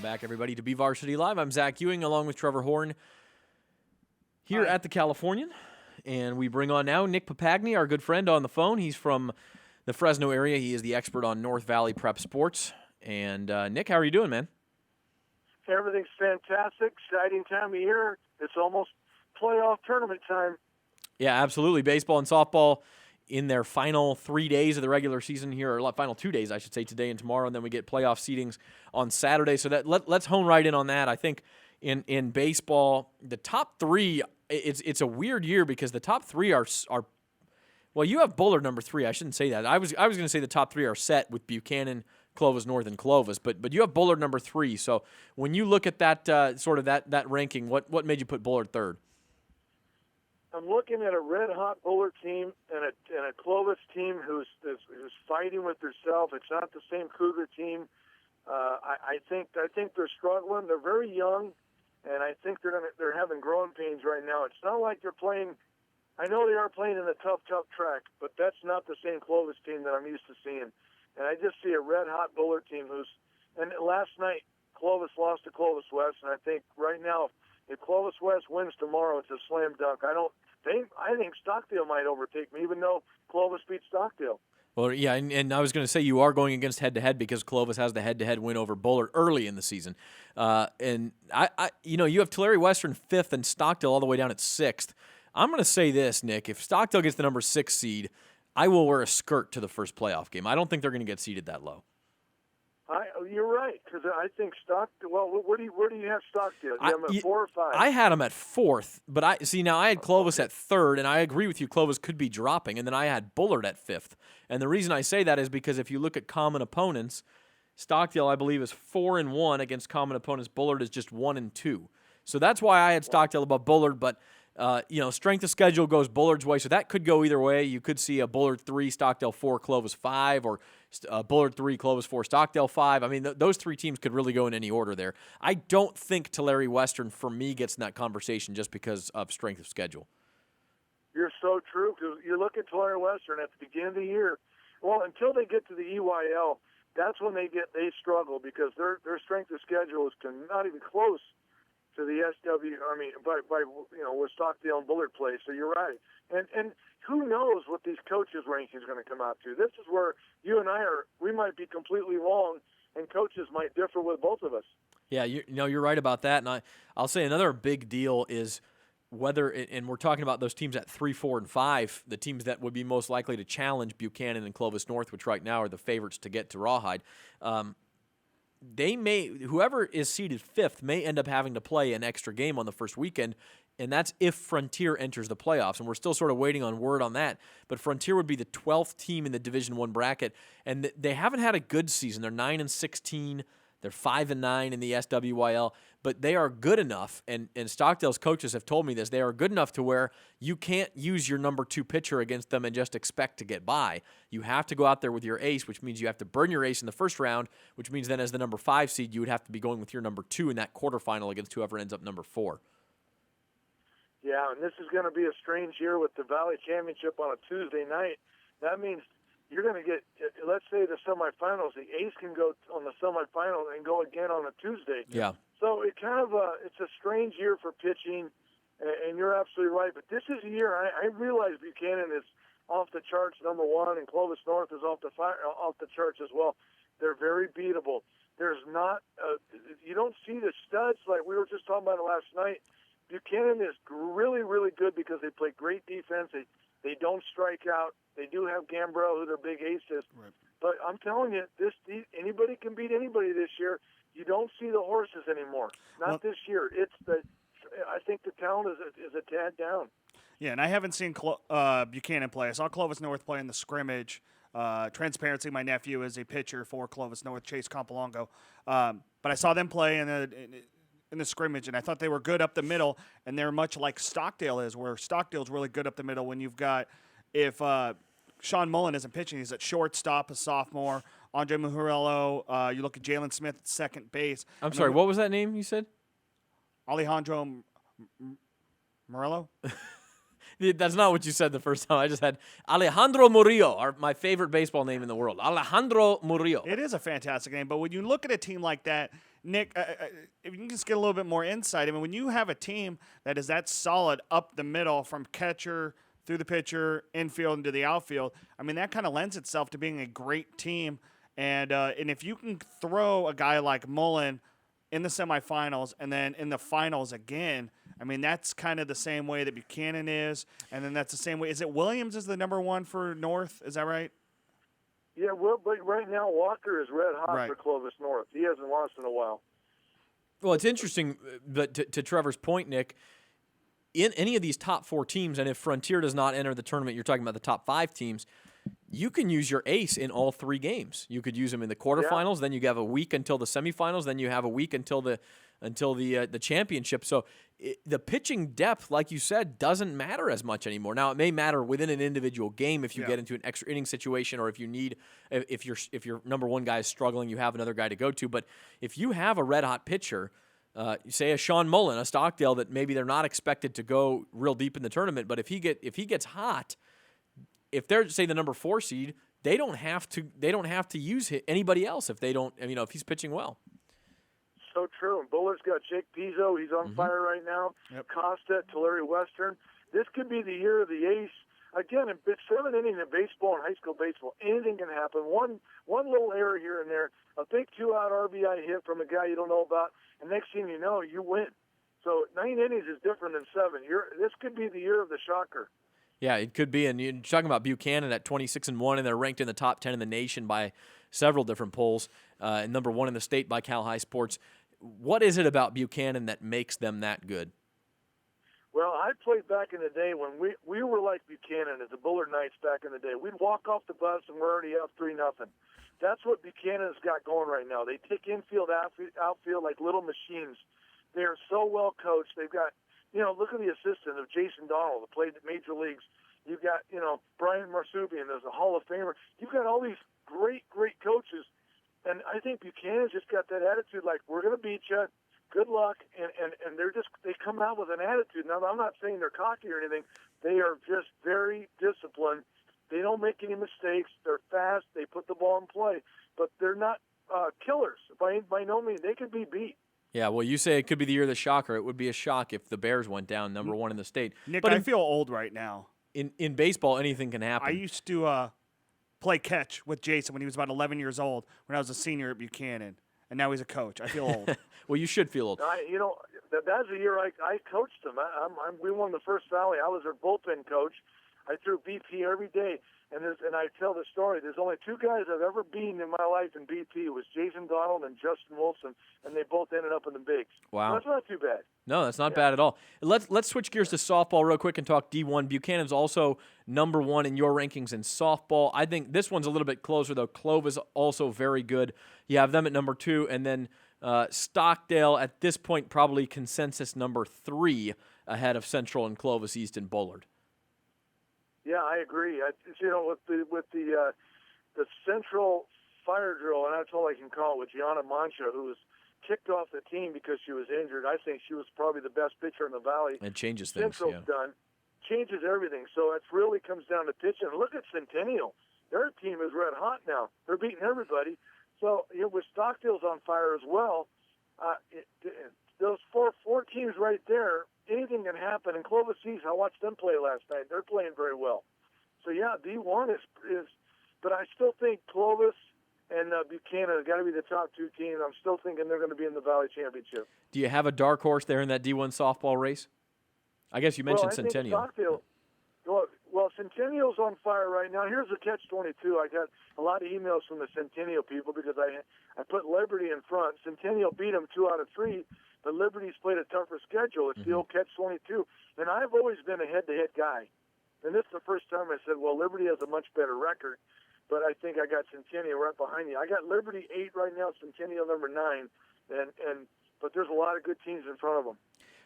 back, everybody, to BVarsity Live. I'm Zach Ewing, along with Trevor Horn, here at the Californian. And we bring on now Nick Papagni, our good friend, on the phone. He's from the Fresno area. He is the expert on North Valley prep sports. And Nick, how are you doing, man? Everything's fantastic. Exciting time of year. It's almost playoff tournament time. Yeah, absolutely. Baseball and softball in their final 3 days of the regular season here, or final 2 days, I should say, today and tomorrow, and then we get playoff seedings on Saturday. So that let's hone right in on that. I think in baseball, the top three, it's a weird year because the top three are well, you have Bullard number 3. I shouldn't say that. I was going to say the top three are set with Buchanan, Clovis North, and Clovis, but you have Bullard number 3. So when you look at that sort of that ranking, what made you put Bullard third? I'm looking at a red-hot Bullard team and a Clovis team who's fighting with herself. It's not the same Cougar team. I think they're struggling. They're very young, and I think they're having growing pains right now. It's not like they're playing. I know they are playing in a tough track, but that's not the same Clovis team that I'm used to seeing. And I just see a red-hot Bullard team and last night Clovis lost to Clovis West, and I think right now if Clovis West wins tomorrow, it's a slam dunk. I think Stockdale might overtake me, even though Clovis beat Stockdale. Well, yeah, and I was going to say you are going against head-to-head because Clovis has the head-to-head win over Bullard early in the season. And you have Tulare Western 5th and Stockdale all the way down at 6th. I'm going to say this, Nick. If Stockdale gets the number 6 seed, I will wear a skirt to the first playoff game. I don't think they're going to get seeded that low. You're right, because I think Stockdale. Well, where do you have Stockdale? Do you have them at 4 or 5? I had them at 4th, but I had Clovis at 3rd, and I agree with you. Clovis could be dropping, and then I had Bullard at 5th. And the reason I say that is because if you look at common opponents, Stockdale, I believe, is 4-1 against common opponents. Bullard is just 1-2. So that's why I had Stockdale above Bullard, but. Strength of schedule goes Bullard's way, so that could go either way. You could see a Bullard 3, Stockdale 4, Clovis 5, or Bullard 3, Clovis 4, Stockdale 5. I mean, those three teams could really go in any order there. I don't think Tulare Western, for me, gets in that conversation just because of strength of schedule. You're so true, because you look at Tulare Western at the beginning of the year, well, until they get to the EYL, that's when they struggle because their strength of schedule is not even close to the SW, where Stockdale and Bullard play. So you're right. And who knows what these coaches' rankings are going to come out to. This is where you and I we might be completely wrong, and coaches might differ with both of us. Yeah, you're right about that. And I'll say another big deal is whether, and we're talking about those teams at 3, 4, and 5, the teams that would be most likely to challenge Buchanan and Clovis North, which right now are the favorites to get to Rawhide. Whoever is seeded 5th may end up having to play an extra game on the first weekend, and that's if Frontier enters the playoffs, and we're still sort of waiting on word on that. But Frontier would be the 12th team in the Division I bracket, and they haven't had a good season. They're 9-16. They're 5-9 in the SWYL, but they are good enough, and Stockdale's coaches have told me this, they are good enough to where you can't use your number 2 pitcher against them and just expect to get by. You have to go out there with your ace, which means you have to burn your ace in the first round, which means then as the number 5 seed, you would have to be going with your number 2 in that quarterfinal against whoever ends up number 4. Yeah, and this is going to be a strange year with the Valley Championship on a Tuesday night. That means you're going to get, let's say the semifinals, the ace can go on the semifinal and go again on a Tuesday. Yeah. So it's a strange year for pitching, and you're absolutely right. But this is a year, I realize Buchanan is off the charts, number 1, and Clovis North is off the charts as well. They're very beatable. There's not, you don't see the studs like we were just talking about it last night. Buchanan is really, really good because they play great defense. They don't strike out. They do have Gambrell, who their big ace is. Right. But I'm telling you, anybody can beat anybody this year. You don't see the horses anymore. Not this year. I think the talent is a tad down. Yeah, and I haven't seen Buchanan play. I saw Clovis North play in the scrimmage. Transparency, my nephew is a pitcher for Clovis North, Chase Campolongo. But I saw them play in the scrimmage, and I thought they were good up the middle, and they're much like Stockdale is, where Stockdale's really good up the middle when you've got, if Sean Mullen isn't pitching, he's at shortstop, a sophomore. Andre Murillo, you look at Jalen Smith at second base. I'm sorry, what was that name you said? Alejandro Murillo? That's not what you said the first time. I just had Alejandro Murillo, my favorite baseball name in the world. Alejandro Murillo. It is a fantastic name, but when you look at a team like that, Nick, if you can just get a little bit more insight. I mean, when you have a team that is that solid up the middle from catcher through the pitcher, infield, into the outfield, I mean, that kind of lends itself to being a great team. And if you can throw a guy like Mullen in the semifinals and then in the finals again, I mean, that's kind of the same way that Buchanan is. And then that's the same way. Is it Williams is the number one for North? Is that right? Yeah, well, but right now Walker is red hot Right. for Clovis North. He hasn't lost in a while. Well, it's interesting, but to Trevor's point, Nick, in any of these top 4 teams, and if Frontier does not enter the tournament, you're talking about the top 5 teams, you can use your ace in all 3 games. You could use him in the quarterfinals, then you have a week until the semifinals, then you have a week until the championship. So the pitching depth, like you said, doesn't matter as much anymore. Now it may matter within an individual game if you get into an extra inning situation, or if you need if your number one guy is struggling, you have another guy to go to. But if you have a red hot pitcher, say a Sean Mullen, a Stockdale, that maybe they're not expected to go real deep in the tournament, but if he gets hot, if they're, say, the number 4 seed, they don't have to use anybody else if they don't. If he's pitching well. So true. And Bullard's got Jake Pizzo. He's on fire right now. Yep. Costa, Tulare Western. This could be the year of the ace. Again, it's 7 innings in baseball and high school baseball. Anything can happen. One little error here and there, a big 2-out RBI hit from a guy you don't know about, and next thing you know, you win. So 9 innings is different than 7. This could be the year of the shocker. Yeah, it could be. And you're talking about Buchanan at 26-1, and they're ranked in the top 10 in the nation by several different polls, and number 1 in the state by Cal High Sports. What is it about Buchanan that makes them that good? Well, I played back in the day when we were like Buchanan at the Bullard Knights back in the day. We'd walk off the bus and we're already up 3-0. That's what Buchanan's got going right now. They take infield, outfield like little machines. They are so well coached. They've got, look at the assistant of Jason Donald, who played at Major Leagues. You've got, Brian Marsupian, there's a Hall of Famer. You've got all these great, great coaches. And I think Buchanan's just got that attitude like, we're going to beat you. Good luck. And they come out with an attitude. Now, I'm not saying they're cocky or anything. They are just very disciplined. They don't make any mistakes. They're fast. They put the ball in play. But they're not killers. By no means. They could be beat. Yeah, well, you say it could be the year of the shocker. It would be a shock if the Bears went down number 1 in the state. Nick, but I feel old right now. In baseball, anything can happen. I used to play catch with Jason when he was about 11 years old when I was a senior at Buchanan, and now he's a coach. I feel old. Well, you should feel old. That's the year I coached them. We won the First Valley. I was their bullpen coach. I threw BP every day. And I tell the story. There's only 2 guys I've ever beaten in my life in BP. It was Jason Donald and Justin Wilson, and they both ended up in the bigs. Wow. So that's not too bad. No, that's not bad at all. Let's switch gears to softball real quick and talk D1. Buchanan's also number 1 in your rankings in softball. I think this one's a little bit closer, though. Clovis also very good. You have them at number 2, and then Stockdale at this point probably consensus number 3 ahead of Central and Clovis East and Bullard. Yeah, I agree. With the Central fire drill, and that's all I can call it, with Gianna Mancha, who was kicked off the team because she was injured. I think she was probably the best pitcher in the Valley. It changes things. Central's done. Changes everything. So it really comes down to pitching. Look at Centennial. Their team is red hot now. They're beating everybody. So with Stockdale's on fire as well, those four teams right there, anything can happen. And Clovis East, I watched them play last night. They're playing very well. So, yeah, D1 is but I still think Clovis and Buchanan have got to be the top 2 teams. I'm still thinking they're going to be in the Valley Championship. Do you have a dark horse there in that D1 softball race? I guess you mentioned Centennial. Well, Centennial's on fire right now. Here's the catch-22. I got a lot of emails from the Centennial people because I put Liberty in front. Centennial beat them 2 out of 3, but Liberty's played a tougher schedule. It's the old catch-22. And I've always been a head-to-head guy. And this is the first time I said, well, Liberty has a much better record, but I think I got Centennial right behind you. I got Liberty 8 right now, Centennial number 9, but there's a lot of good teams in front of them.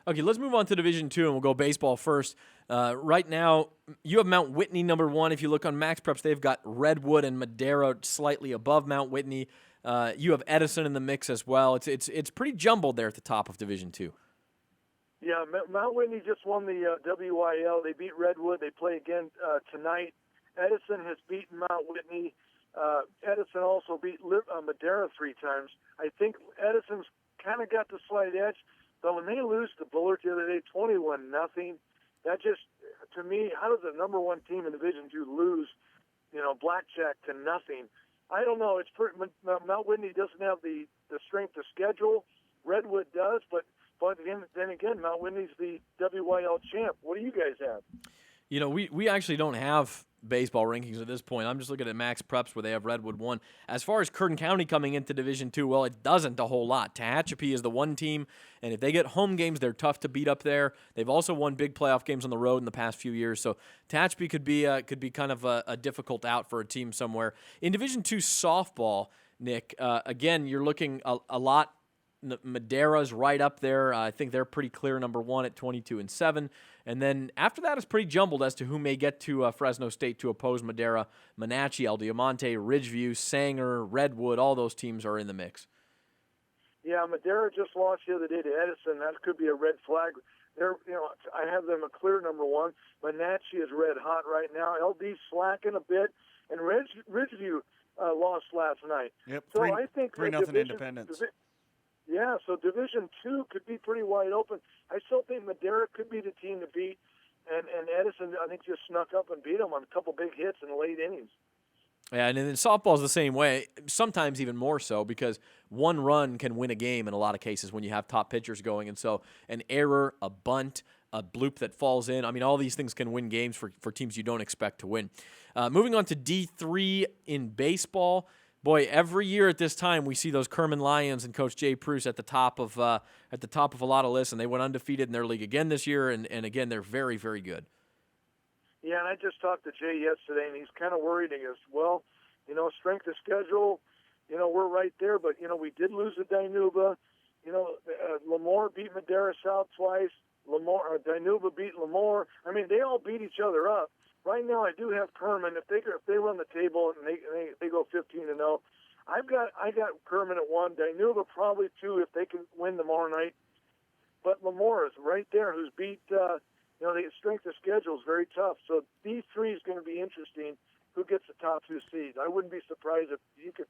Okay, let's move on to Division II, and we'll go baseball first. Right now, you have Mount Whitney number 1. If you look on Max Preps, they've got Redwood and Madera slightly above Mount Whitney. You have Edison in the mix as well. It's pretty jumbled there at the top of Division II. Yeah, Mount Whitney just won the WYL. They beat Redwood. They play again tonight. Edison has beaten Mount Whitney. Edison also beat Madera 3 times. I think Edison's kind of got the slight edge. But when they lose to Bullard the other day, 21-0, that just, to me, how does the number one team in Division II lose, blackjack to nothing? I don't know. It's pretty, Mount Whitney doesn't have the strength of schedule. Redwood does, but then again, Mount Whitney's the WYL champ. What do you guys have? We actually don't have baseball rankings at this point. I'm just looking at Max Preps where they have Redwood 1. As far as Curtin County coming into Division II, well, it doesn't a whole lot. Tehachapi is the one team, and if they get home games, they're tough to beat up there. They've also won big playoff games on the road in the past few years, so Tehachapi could be kind of a difficult out for a team somewhere. In Division II softball, Nick, again, you're looking a lot. Madera's right up there. I think they're pretty clear number one at 22-7. And then after that, it's pretty jumbled as to who may get to Fresno State to oppose Madera. Monache, El Diamante, Ridgeview, Sanger, Redwood, all those teams are in the mix. Yeah, Madera just lost the other day to Edison. That could be a red flag. I have them a clear number one. Monache is red hot right now. LD's slacking a bit, and Ridgeview lost last night. Yep, so I think 3-0 Independence. Yeah, so Division II could be pretty wide open. I still think Madera could be the team to beat, and Edison, I think, just snuck up and beat them on a couple big hits in the late innings. Yeah, and then softball's the same way, sometimes even more so, because one run can win a game in a lot of cases when you have top pitchers going. And so an error, a bunt, a bloop that falls in, all these things can win games for teams you don't expect to win. Moving on to D3 in baseball. Boy, every year at this time we see those Kerman Lions and Coach Jay Pruce at the top of a lot of lists, and they went undefeated in their league again this year, and again they're very, very good. Yeah, and I just talked to Jay yesterday, and he's kind of worried. He goes, well, strength of schedule, we're right there, but we did lose to Dinuba. Lemoore beat Madera South twice. Dinuba beat Lemoore. They all beat each other up. Right now, I do have Kerman. If they run the table and they go 15-0, I got Kerman at 1. Dinuba probably 2 if they can win tomorrow night. But Lemoore is right there, who's beat. The strength of schedule is very tough. So D3 is going to be interesting. Who gets the top 2 seeds? I wouldn't be surprised if you could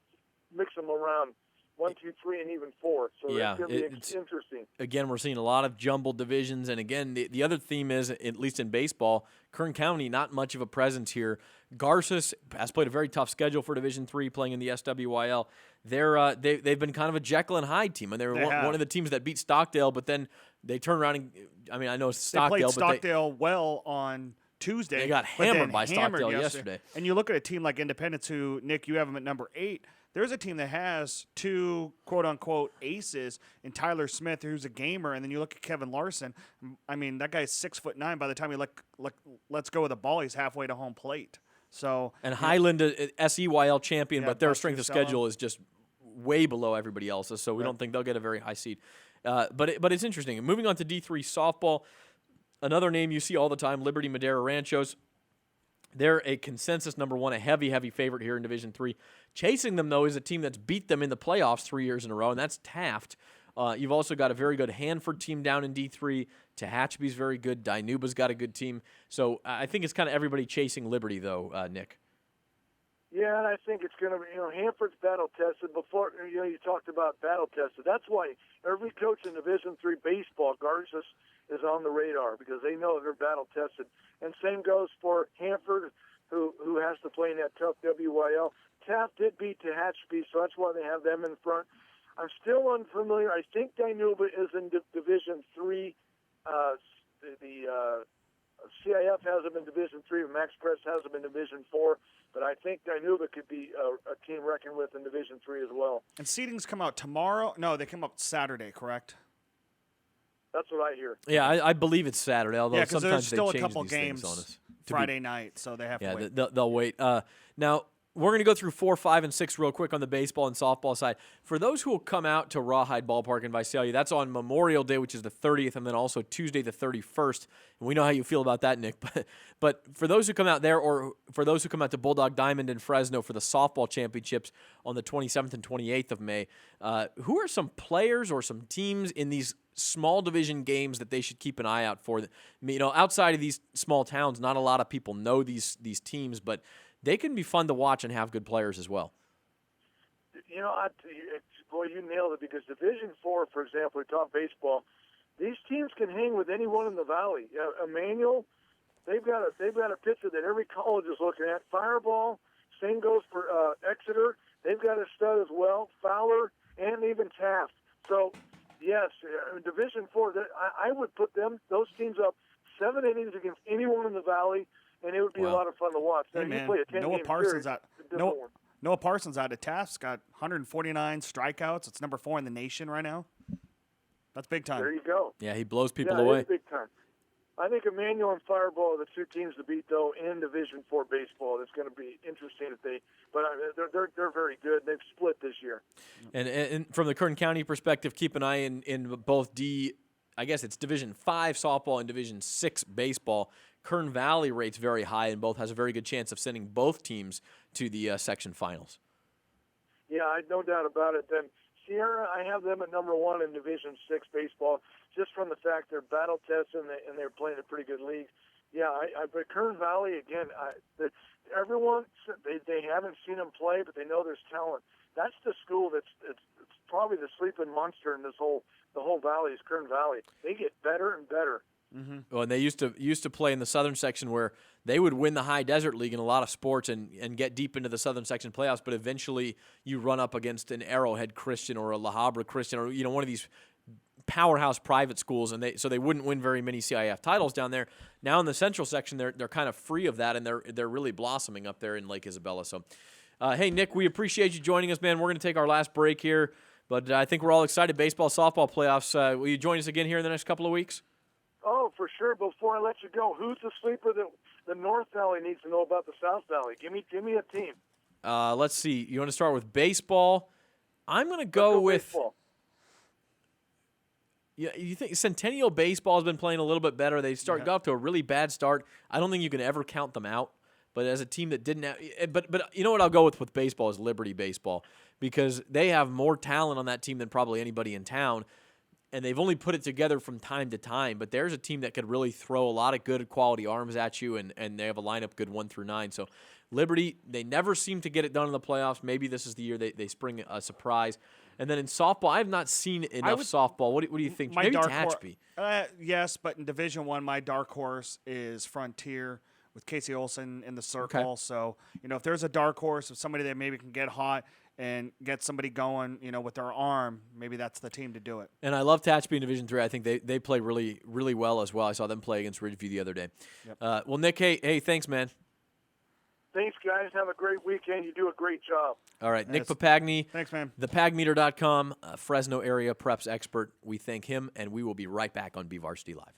mix them around 1, 2, 3, and even 4. So yeah, it's going to be interesting. Again, we're seeing a lot of jumbled divisions. And again, the other theme is, at least in baseball, Kern County, not much of a presence here. Garces has played a very tough schedule for Division III, playing in the SWYL. They've been kind of a Jekyll and Hyde team, and they were one of the teams that beat Stockdale, but then they turned around and, I know it's Stockdale. They played Stockdale well on Tuesday. They got hammered by Stockdale yesterday. And you look at a team like Independence, who, Nick, you have them at number 8. There's a team that has 2 quote-unquote aces in Tyler Smith, who's a gamer, and then you look at Kevin Larson. That guy's 6'9". By the time he lets go of the ball, he's halfway to home plate. So and Highland, SEYL champion, but their strength of schedule is just way below everybody else's, so we don't think they'll get a very high seed. But it's interesting. Moving on to D3 softball, another name you see all the time, Liberty Madera Ranchos. They're a consensus number 1, a heavy, heavy favorite here in Division III. Chasing them, though, is a team that's beat them in the playoffs 3 years in a row, and that's Taft. You've also got a very good Hanford team down in D3. Tehachapi's very good. Dinuba's got a good team. So I think it's kind of everybody chasing Liberty, though, Nick. Yeah, and I think it's going to be, Hanford's battle-tested. Before, you talked about battle-tested. That's why every coach in Division III baseball, Garces, is on the radar, because they know they're battle-tested. And same goes for Hanford, who has to play in that tough WYL. Taft did beat Tehachapi, so that's why they have them in front. I'm still unfamiliar. I think Dinuba is in Division III. The CIF has them in Division III. Max Press has them in Division IV. But I think Dinuba could be a team reckoned with in Division III as well. And seedings come out tomorrow? No, they come out Saturday, correct? That's what I hear. Yeah, I believe it's Saturday, although sometimes there's still they change a couple these games things on us. Friday night, so they have to wait. They'll wait. Now, we're going to go through 4, 5, and 6 real quick on the baseball and softball side. For those who will come out to Rawhide Ballpark in Visalia, that's on Memorial Day, which is the 30th, and then also Tuesday the 31st. And we know how you feel about that, Nick. But for those who come out there, or for those who come out to Bulldog Diamond in Fresno for the softball championships on the 27th and 28th of May, who are some players or some teams in these small division games that they should keep an eye out for? Outside of these small towns, not a lot of people know these teams, but they can be fun to watch and have good players as well. It's boy, you nailed it, because Division IV, for example, we talk baseball, these teams can hang with anyone in the Valley. Emmanuel, they've got a pitcher that every college is looking at. Fireball, same goes for Exeter. They've got a stud as well, Fowler, and even Taft. So, yes, Division IV, I would put those teams up 7 innings against anyone in the Valley, and it would be a lot of fun to watch. Now, Hey, man, you play a 10-game series, Noah Parsons out of Taft's got 149 strikeouts. It's number 4 in the nation right now. That's big time. There you go. Yeah, he blows people Yeah, away. it's big time. I think Emmanuel and Fireball are the 2 teams to beat, though, in Division IV baseball. It's going to be interesting but they're very good. They've split this year. And from the Kern County perspective, keep an eye in both I guess it's Division V softball and Division VI baseball. Kern Valley rates very high, and both has a very good chance of sending both teams to the section finals. Yeah, I no doubt about it. Then Sierra, I have them at number 1 in Division VI baseball, just from the fact they're battle tested and they're playing a pretty good league. Yeah, but Kern Valley again. Everyone they haven't seen them play, but they know there's talent. That's the school it's probably the sleeping monster in the whole valley is Kern Valley. They get better and better. Mm-hmm. Well, and they used to play in the southern section where they would win the High Desert League in a lot of sports and get deep into the southern section playoffs, but eventually you run up against an Arrowhead Christian or a La Habra Christian or one of these powerhouse private schools, and so they wouldn't win very many CIF titles down there. Now in the central section, they're kind of free of that, and they're really blossoming up there in Lake Isabella. So, hey Nick, we appreciate you joining us, man. We're going to take our last break here, but I think we're all excited. Baseball, softball playoffs. Will you join us again here in the next couple of weeks? Oh, for sure. Before I let you go, who's the sleeper that the North Valley needs to know about the South Valley? Give me a team. Let's see. You want to start with baseball? I'm going to go with. Baseball. Yeah, you think Centennial Baseball has been playing a little bit better? They got off to a really bad start. I don't think you can ever count them out. But as a team that didn't have, but you know what I'll go with baseball is Liberty Baseball, because they have more talent on that team than probably anybody in town. And they've only put it together from time to time, but there's a team that could really throw a lot of good quality arms at you, and they have a lineup good 1 through 9. So Liberty, they never seem to get it done in the playoffs. Maybe this is the year they spring a surprise. And then in softball, I have not seen enough softball. What do you think? Maybe Tehachapi. Yes, but in Division I, my dark horse is Frontier with Casey Olson in the circle. Okay. So, if there's a dark horse of somebody that maybe can get hot and get somebody going, with their arm, maybe that's the team to do it. And I love Tehachapi in Division III. I think they play really, really well as well. I saw them play against Ridgeview the other day. Yep. Well, Nick, hey, thanks, man. Thanks, guys. Have a great weekend. You do a great job. All right, Nick Papagni. Thanks, man. ThePagmeter.com, Fresno area preps expert. We thank him, and we will be right back on BVarsity Live.